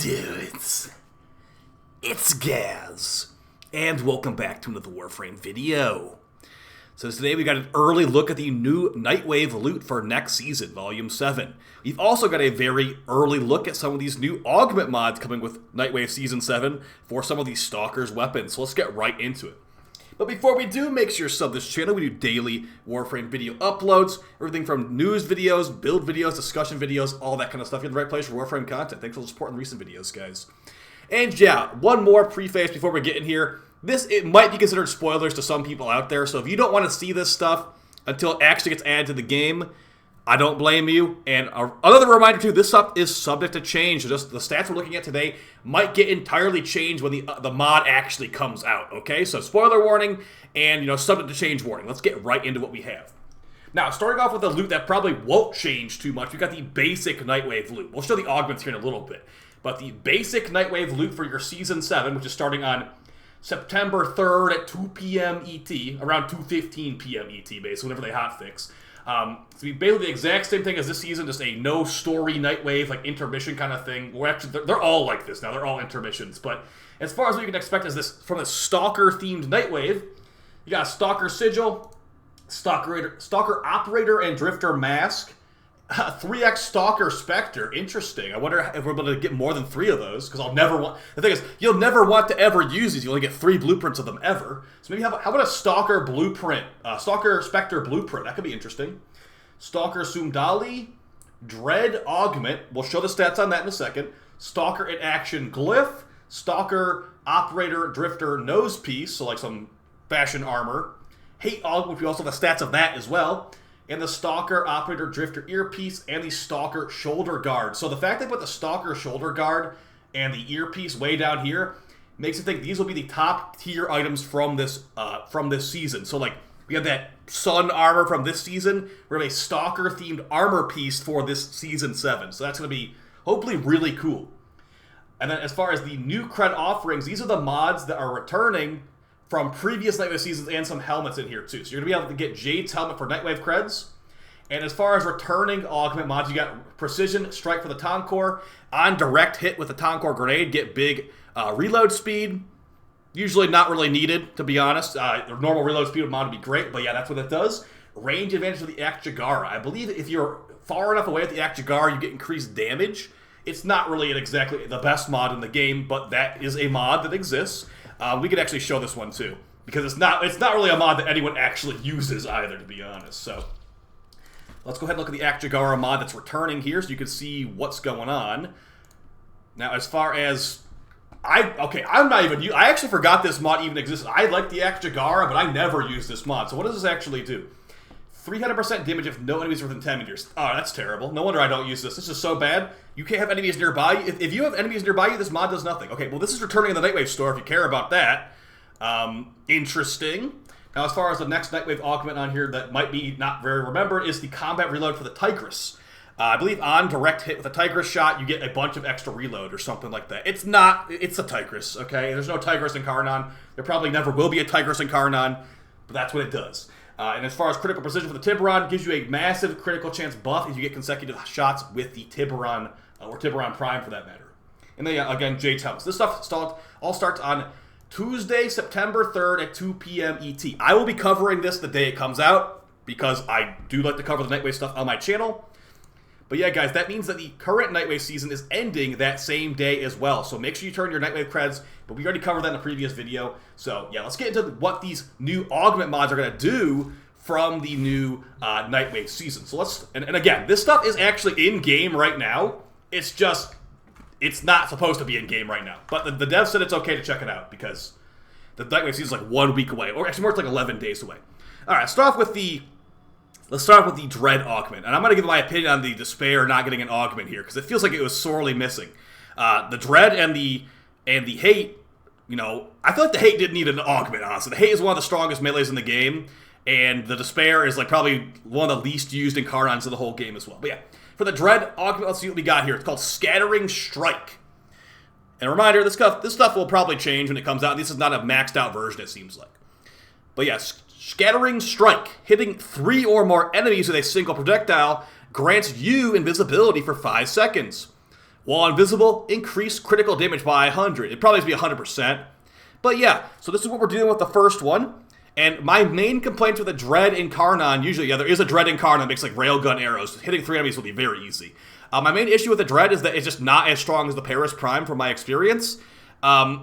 dudes? It's Gaz, and welcome back to another Warframe video. So today we got an early look at the new NIGHTWAVE loot for next season, Volume 7. We've also got a very early look at some of these new augment mods coming with NIGHTWAVE Season 7 for some of these Stalkers weapons, so let's get right into it. But before we do, make sure you sub this channel. We do daily Warframe video uploads, everything from news videos, build videos, discussion videos, all that kind of stuff. You're in the right place for Warframe content. Thanks for the support in recent videos, guys. And yeah, one more preface before we get in here. It might be considered spoilers to some people out there, so if you don't want to see this stuff until it actually gets added to the game, I don't blame you. And another reminder too, this stuff is subject to change. So just the stats we're looking at today might get entirely changed when the mod actually comes out. Okay, so spoiler warning and subject to change warning. Let's get right into what we have. Now, starting off with a loot that probably won't change too much, we've got the basic NIGHTWAVE loot. We'll show the augments here in a little bit, but the basic NIGHTWAVE loot for your Season 7, which is starting on September 3rd at 2 p.m. ET, around 2:15 p.m. ET, basically, whenever they hotfix. So basically the exact same thing as this season, just a no-story NIGHTWAVE, like intermission kind of thing. Well, actually, they're all like this now. They're all intermissions. But as far as what you can expect is this from a Stalker-themed NIGHTWAVE, you got a Stalker Sigil, Stalker Operator and Drifter Mask, 3x Stalker Spectre. Interesting. I wonder if we're able to get more than 3 of those, because I'll never want... The thing is, you'll never want to ever use these. You only get 3 blueprints of them ever. So maybe how about a Stalker Blueprint? Stalker Spectre Blueprint. That could be interesting. Stalker Sumdali, Dread Augment. We'll show the stats on that in a second. Stalker in Action Glyph. Stalker Operator Drifter Nose Piece, so like some fashion armor. Hate Augment, we also have the stats of that as well. And the Stalker Operator Drifter Earpiece, and the Stalker Shoulder Guard. So the fact they put the Stalker Shoulder Guard and the Earpiece way down here makes it think these will be the top tier items from this season. So like, we have that Sun armor from this season. We have a Stalker themed armor piece for this Season 7. So that's going to be hopefully really cool. And then as far as the new cred offerings, these are the mods that are returning from previous NIGHTWAVE seasons, and some helmets in here too. So you're going to be able to get Jade's helmet for NIGHTWAVE creds. And as far as returning augment mods, you got Precision Strike for the Tonkor. On direct hit with the Tonkor Grenade, get big reload speed. Usually not really needed, to be honest. The normal reload speed mod would be great, but yeah, that's what it does. Range advantage of the Akjagara. I believe if you're far enough away with the Akjagara, you get increased damage. It's not really exactly the best mod in the game, but that is a mod that exists. We could actually show this one too, because it's not really a mod that anyone actually uses either, to be honest. So let's go ahead and look at the Akjagara mod that's returning here, so you can see what's going on. Now, as far as I actually forgot this mod even existed. I like the Akjagara, but I never use this mod. So what does this actually do? 300% damage if no enemies are within 10 meters. Oh, that's terrible. No wonder I don't use this. This is so bad. You can't have enemies nearby. If you have enemies nearby you, this mod does nothing. Okay, well, this is returning in the NIGHTWAVE store if you care about that. Interesting. Now, as far as the next NIGHTWAVE augment on here that might be not very remembered is the combat reload for the Tigress. I believe on direct hit with a Tigress shot, you get a bunch of extra reload or something like that. It's a Tigress, okay? There's no Tigress in Karnan. There probably never will be a Tigress in Karnan, but that's what it does. And as far as critical precision for the Tiburon, gives you a massive critical chance buff if you get consecutive shots with the Tiburon, or Tiburon Prime for that matter. And then, again, Jade's helmets. This stuff all starts on Tuesday, September 3rd at 2 p.m. ET. I will be covering this the day it comes out, because I do like to cover the NIGHTWAVE stuff on my channel. But yeah, guys, that means that the current NIGHTWAVE season is ending that same day as well. So make sure you turn your NIGHTWAVE creds, but we already covered that in a previous video. So yeah, let's get into what these new augment mods are going to do from the new NIGHTWAVE season. So and again, this stuff is actually in-game right now. It's just, it's not supposed to be in-game right now. But the dev said it's okay to check it out, because the NIGHTWAVE season is like 1 week away, or actually more, it's like 11 days away. All right, let's start off with the Dread augment. And I'm going to give my opinion on the Despair not getting an augment here, because it feels like it was sorely missing. The Dread and the Hate, I feel like the Hate didn't need an augment, honestly. The Hate is one of the strongest melees in the game, and the Despair is like probably one of the least used Incarnons of the whole game as well. But yeah, for the Dread augment, let's see what we got here. It's called Scattering Strike. And a reminder, this stuff will probably change when it comes out. This is not a maxed out version, it seems like. But yeah, Scattering Strike. Hitting 3 or more enemies with a single projectile grants you invisibility for 5 seconds. While invisible, increase critical damage by 100. It'd probably be 100%. But yeah, so this is what we're dealing with the first one. And my main complaint with the Dread Incarnon, usually, yeah, there is a Dread Incarnon that makes like railgun arrows. Hitting 3 enemies will be very easy. My main issue with the Dread is that it's just not as strong as the Paris Prime from my experience.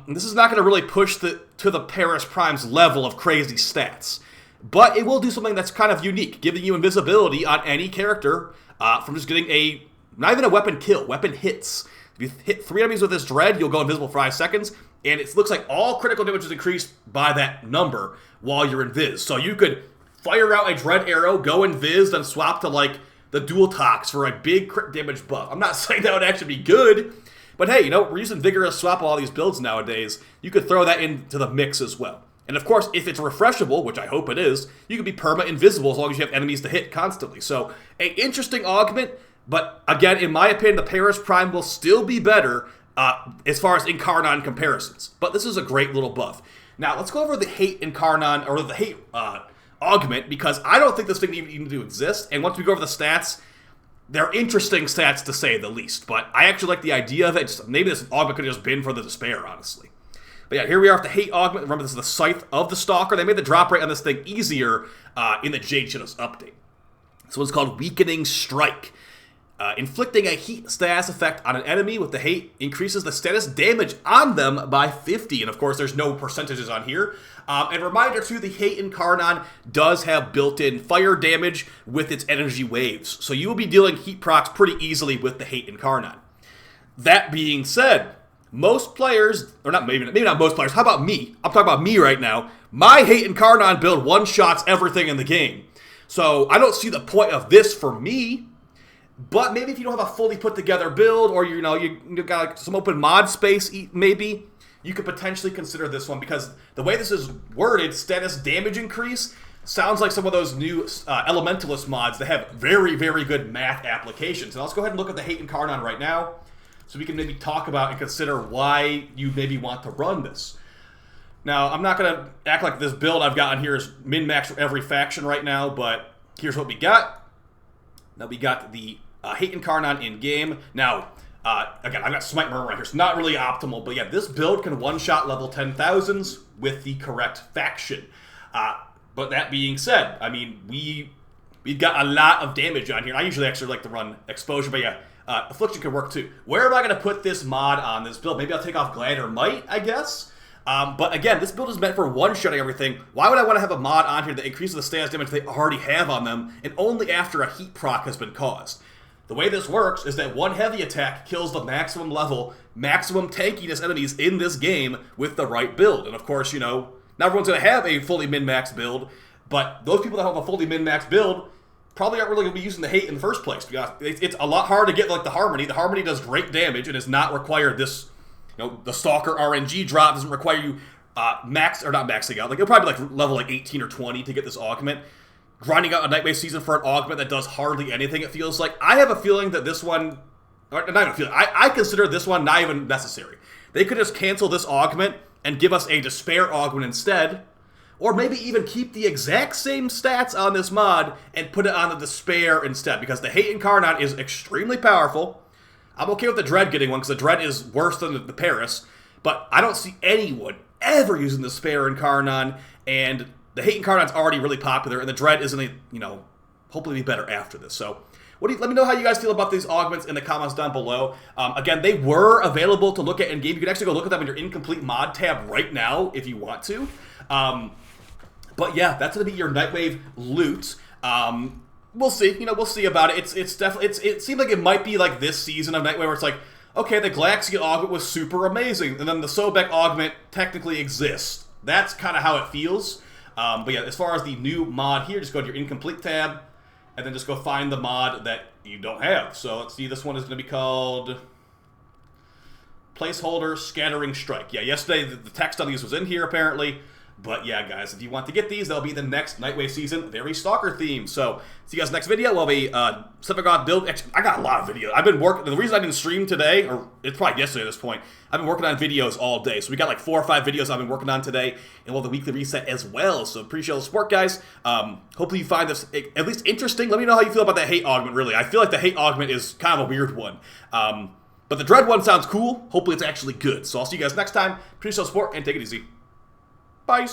This is not going to really push to the Paris Prime's level of crazy stats. But it will do something that's kind of unique, giving you invisibility on any character from just getting not even a weapon kill, weapon hits. If you hit 3 enemies with this Dread, you'll go invisible for 5 seconds. And it looks like all critical damage is increased by that number while you're invis. So you could fire out a Dread arrow, go invis, then swap to like the dual tox for a big crit damage buff. I'm not saying that would actually be good, but hey, we're using Vigorous Swap all these builds nowadays. You could throw that into the mix as well. And of course, if it's refreshable, which I hope it is, you can be perma-invisible as long as you have enemies to hit constantly. So, an interesting augment, but again, in my opinion, the Paris Prime will still be better as far as Incarnon comparisons. But this is a great little buff. Now, let's go over the Hate Incarnon, or the Hate Augment, because I don't think this thing even to exist. And once we go over the stats, they're interesting stats to say the least. But I actually like the idea of it. Maybe this augment could have just been for the Despair, honestly. But yeah, here we are with the Hate Augment. Remember, this is the Scythe of the Stalker. They made the drop rate on this thing easier in the Jade Shadows update. So it's called Weakening Strike. Inflicting a heat status effect on an enemy with the Hate increases the status damage on them by 50. And of course, there's no percentages on here. And reminder too, the Hate Incarnon does have built-in fire damage with its energy waves. So you will be dealing heat procs pretty easily with the Hate Incarnon. That being said, most players, or not maybe not most players, how about me? I'm talking about me right now. My Hate Incarnon build one-shots everything in the game. So I don't see the point of this for me. But maybe if you don't have a fully put together build, or you got like some open mod space, maybe you could potentially consider this one, because the way this is worded, status damage increase, sounds like some of those new Elementalist mods that have very, very good math applications. And let's go ahead and look at the Hate Incarnon right now, so we can maybe talk about and consider why you maybe want to run this. Now, I'm not going to act like this build I've got on here is min-max for every faction right now, but here's what we got. Now we got the Hate Incarnon in-game. Now, again, I've got Smite Murmur right here, so not really optimal, but yeah, this build can one-shot level 10,000s with the correct faction. But that being said, I mean, we've got a lot of damage on here. I usually actually like to run Exposure, but yeah, Affliction can work too. Where am I going to put this mod on this build? Maybe I'll take off Glad or Might, I guess. But again, this build is meant for one-shotting everything. Why would I want to have a mod on here that increases the status damage they already have on them, and only after a heat proc has been caused? The way this works is that one heavy attack kills the maximum level, maximum tankiness enemies in this game with the right build. And of course, not everyone's going to have a fully min-max build, but those people that have a fully min-max build probably aren't really going to be using the Hate in the first place. Because it's a lot harder to get like the Harmony. The Harmony does great damage and does not require this, the Stalker RNG drop doesn't require you not maxing out. Like it'll probably be like level 18 or 20 to get this augment. Grinding out a Nightwave season for an augment that does hardly anything, it feels like. I have a feeling that this one, or not even a feeling, I consider this one not even necessary. They could just cancel this augment and give us a Despair augment instead, or maybe even keep the exact same stats on this mod and put it on the Despair instead, because the Hate Incarnon is extremely powerful. I'm okay with the Dread getting one, because the Dread is worse than the Paris, but I don't see anyone ever using the Despair Incarnon, and the Hate Incarnon's already really popular, and the Dread isn't, hopefully be better after this. So, let me know how you guys feel about these augments in the comments down below. Again, they were available to look at in-game. You can actually go look at them in your incomplete mod tab right now if you want to. But yeah, that's going to be your Nightwave loot. We'll see. We'll see about it. It's definitely it seems like it might be like this season of Nightwave where it's like, okay, the Galaxian augment was super amazing, and then the Sobek augment technically exists. That's kind of how it feels. But yeah, as far as the new mod here, just go to your incomplete tab, and then just go find the mod that you don't have. So let's see, this one is going to be called Placeholder Scattering Strike. Yeah, yesterday the text on these was in here apparently. But yeah, guys, if you want to get these, they'll be the next Nightwave season, very Stalker themed. So, see you guys next video. We'll have a Sephiroth build. Actually, I got a lot of videos. I've been working. The reason I didn't stream today, or it's probably yesterday at this point, I've been working on videos all day. So we got like 4 or 5 videos I've been working on today, and we'll have the weekly reset as well. So appreciate all the support, guys. Hopefully you find this at least interesting. Let me know how you feel about that Hate augment. Really, I feel like the Hate augment is kind of a weird one. But the Dread one sounds cool. Hopefully it's actually good. So I'll see you guys next time. Appreciate your support and take it easy. Bye.